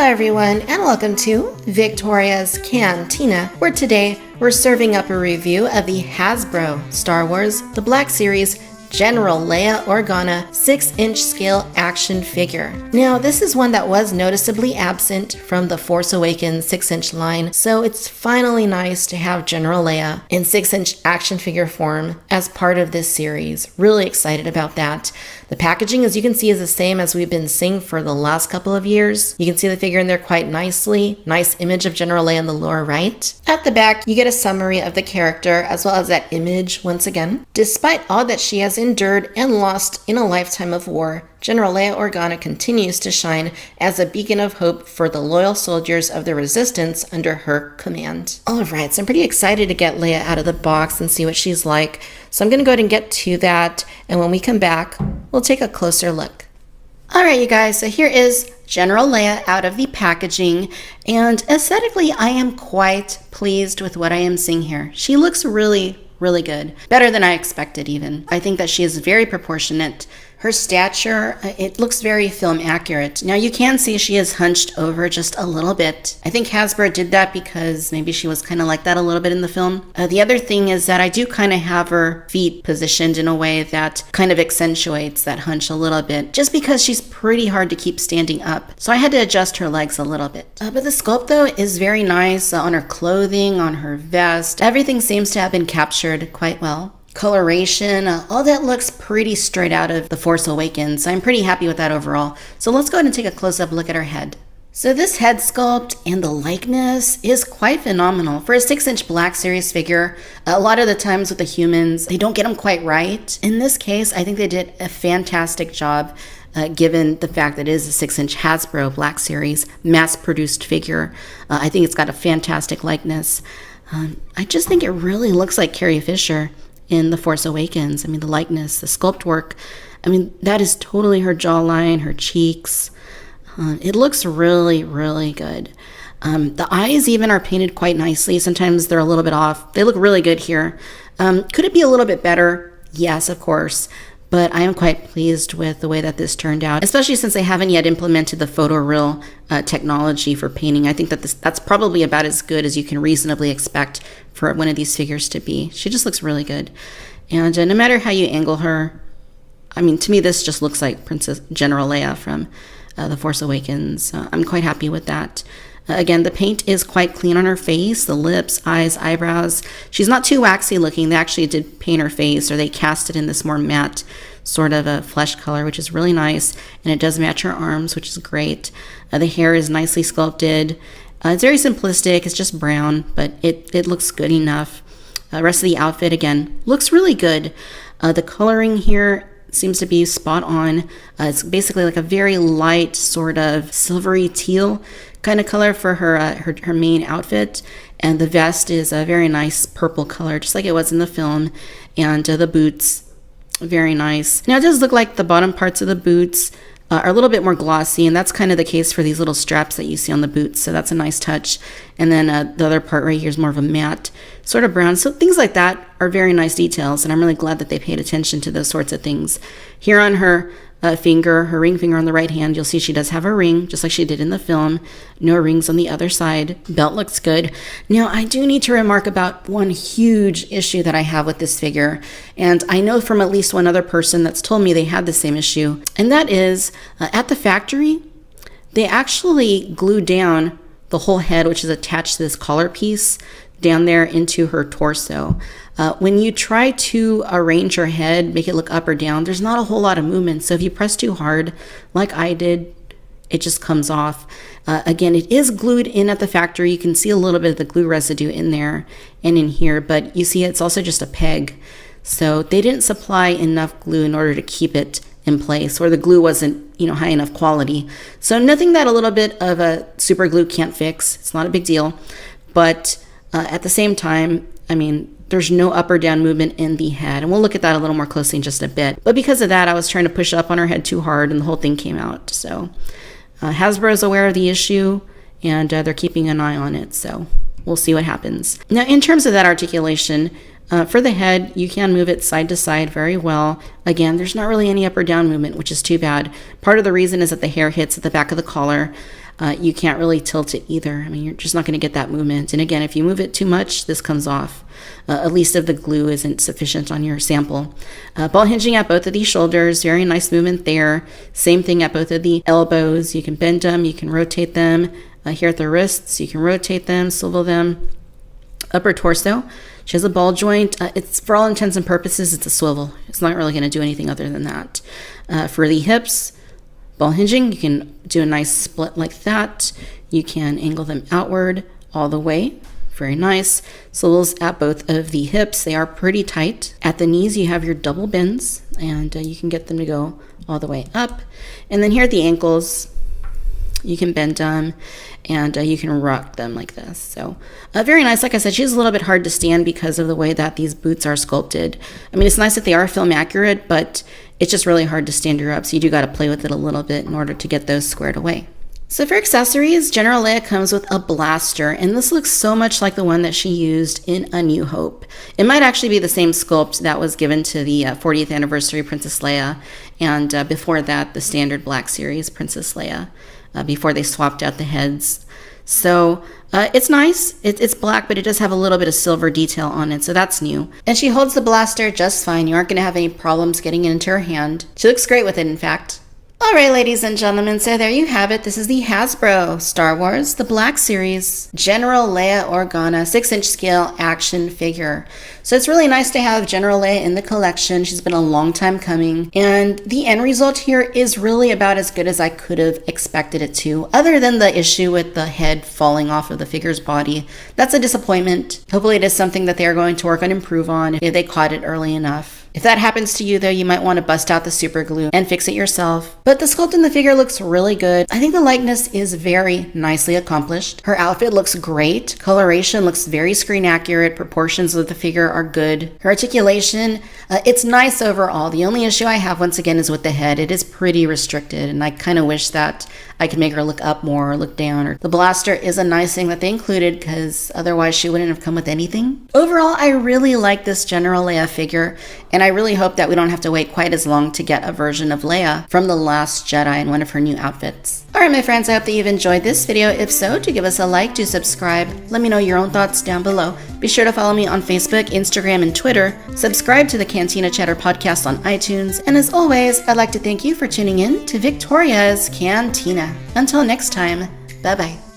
Hello everyone, and welcome to Victoria's Cantina, where today we're serving up a review of the Hasbro Star Wars The Black Series General LEIA Organa 6-inch scale action figure. Now, this is one that was noticeably absent from the Force Awakens 6-inch line, so it's finally nice to have General LEIA in 6-inch action figure form as part of this series. Really excited about that. The packaging, as you can see, is the same as we've been seeing for the last couple of years. You can see the figure in there quite nicely. Nice image of General LEIA in the lower right. At the back, you get a summary of the character as well as that image once again. Despite all that she has endured and lost in a lifetime of war, General LEIA Organa continues to shine as a beacon of hope for the loyal soldiers of the Resistance under her command. Alright, so I'm pretty excited to get LEIA out of the box and see what she's like. So I'm going to go ahead and get to that, and when we come back, we'll take a closer look. Alright, you guys, so here is General LEIA out of the packaging, and aesthetically I am quite pleased with what I am seeing here. She looks really good. Better than I expected even. I think that she is very proportionate. Her stature, it looks very film accurate. Now you can see she is hunched over just a little bit. I think Hasbro did that because maybe she was kind of like that a little bit in the film. The other thing is that I do kind of have her feet positioned in a way that kind of accentuates that hunch a little bit, just because she's pretty hard to keep standing up. So I had to adjust her legs a little bit. But the sculpt though is very nice on her clothing, on her vest. Everything seems to have been captured quite well. Coloration, all that looks pretty straight out of The Force Awakens. I'm pretty happy with that overall. So let's go ahead and take a close-up look at her head. So this head sculpt and the likeness is quite phenomenal. For a 6-inch Black Series figure, a lot of the times with the humans, they don't get them quite right. In this case, I think they did a fantastic job given the fact that it is a 6-inch Hasbro Black Series mass-produced figure. I think it's got a fantastic likeness. I just think it really looks like Carrie Fisher in The Force Awakens. I mean, the likeness, the sculpt work, I mean, that is totally her jawline, her cheeks. It looks really good. The eyes even are painted quite nicely. Sometimes they're a little bit off. They look really good here. Could it be a little bit better? Yes, of course. But I am quite pleased with the way that this turned out, especially since they haven't yet implemented the photoreal technology for painting. I think that that's probably about as good as you can reasonably expect for one of these figures to be. She just looks really good. And no matter how you angle her, I mean, to me, this just looks like Princess General LEIA from The Force Awakens. I'm quite happy with that. Again, the paint is quite clean on her face, the lips, eyes, eyebrows. She's not too waxy looking. They actually did paint her face, or they cast it in this more matte sort of a flesh color, which is really nice. And it does match her arms, which is great. The hair is nicely sculpted. It's very simplistic. It's just brown, but it looks good enough. The rest of the outfit, again, looks really good. The coloring here seems to be spot on. It's basically like a very light sort of silvery teal kind of color for her main outfit, and the vest is a very nice purple color, just like it was in the film, and the boots, very nice. Now it does look like the bottom parts of the boots are a little bit more glossy, and that's kind of the case for these little straps that you see on the boots, so that's a nice touch. And then the other part right here is more of a matte sort of brown. So things like that are very nice details, and I'm really glad that they paid attention to those sorts of things. Here on her finger, her ring finger on the right hand, you'll see she does have a ring, just like she did in the film. No rings on the other side. Belt looks good. Now, I do need to remark about one huge issue that I have with this figure, and I know from at least one other person that's told me they had the same issue, and that is, at the factory, they actually glued down the whole head, which is attached to this collar piece, down there into her torso. When you try to arrange her head, make it look up or down, there's not a whole lot of movement. So if you press too hard, like I did, it just comes off. Again, it is glued in at the factory. You can see a little bit of the glue residue in there and in here, but you see it's also just a peg. So they didn't supply enough glue in order to keep it in place, or the glue wasn't, high enough quality. So nothing that a little bit of a super glue can't fix. It's not a big deal. But at the same time, I mean, there's no up or down movement in the head. And we'll look at that a little more closely in just a bit. But because of that, I was trying to push up on her head too hard and the whole thing came out. So Hasbro is aware of the issue, and they're keeping an eye on it. So we'll see what happens. Now, in terms of that articulation, for the head, you can move it side to side very well. Again, there's not really any up or down movement, which is too bad. Part of the reason is that the hair hits at the back of the collar. you can't really tilt it either. I mean, you're just not going to get that movement. And again, if you move it too much, this comes off. At least if the glue isn't sufficient on your sample. Ball hinging at both of these shoulders, very nice movement there. Same thing at both of the elbows. You can bend them, you can rotate them. Here at the wrists, you can rotate them, swivel them. Upper torso, she has a ball joint. It's, for all intents and purposes, it's a swivel. It's not really going to do anything other than that. For the hips, ball hinging, you can do a nice split like that. You can angle them outward all the way. Very nice. Swivels at both of the hips. They are pretty tight. At the knees, you have your double bends, and you can get them to go all the way up. And then here at the ankles, you can bend them, and you can rock them like this. So very nice. Like I said, she's a little bit hard to stand because of the way that these boots are sculpted. I mean, it's nice that they are film accurate, but it's just really hard to stand her up. So you do got to play with it a little bit in order to get those squared away. So for accessories, General Leia comes with a blaster, and this looks so much like the one that she used in A New Hope. It might actually be the same sculpt that was given to the 40th anniversary Princess Leia, and before that, the standard Black Series Princess Leia, before they swapped out the heads. So it's nice. It's black, but it does have a little bit of silver detail on it, so that's new. And she holds the blaster just fine. You aren't going to have any problems getting it into her hand. She looks great with it, in fact. Alright, ladies and gentlemen, so there you have it. This is the Hasbro Star Wars The Black Series General Leia Organa 6-inch scale action figure. So it's really nice to have General Leia in the collection. She's been a long time coming, and the end result here is really about as good as I could have expected it to, other than the issue with the head falling off of the figure's body. That's a disappointment. Hopefully it is something that they are going to work on, improve on, if they caught it early enough. If that happens to you, though, you might want to bust out the super glue and fix it yourself. But the sculpt in the figure looks really good. I think the likeness is very nicely accomplished. Her outfit looks great. Coloration looks very screen accurate. Proportions of the figure are good. Her articulation, it's nice overall. The only issue I have, once again, is with the head. It is pretty restricted, and I kind of wish that I could make her look up more or look down. Or the blaster is a nice thing that they included, because otherwise she wouldn't have come with anything. Overall, I really like this General Leia figure, and I really hope that we don't have to wait quite as long to get a version of Leia from The Last Jedi in one of her new outfits. Alright, my friends, I hope that you've enjoyed this video. If so, do give us a like, do subscribe. Let me know your own thoughts down below. Be sure to follow me on Facebook, Instagram, and Twitter. Subscribe to the Cantina Chatter podcast on iTunes. And as always, I'd like to thank you for tuning in to Victoria's Cantina. Until next time, bye-bye.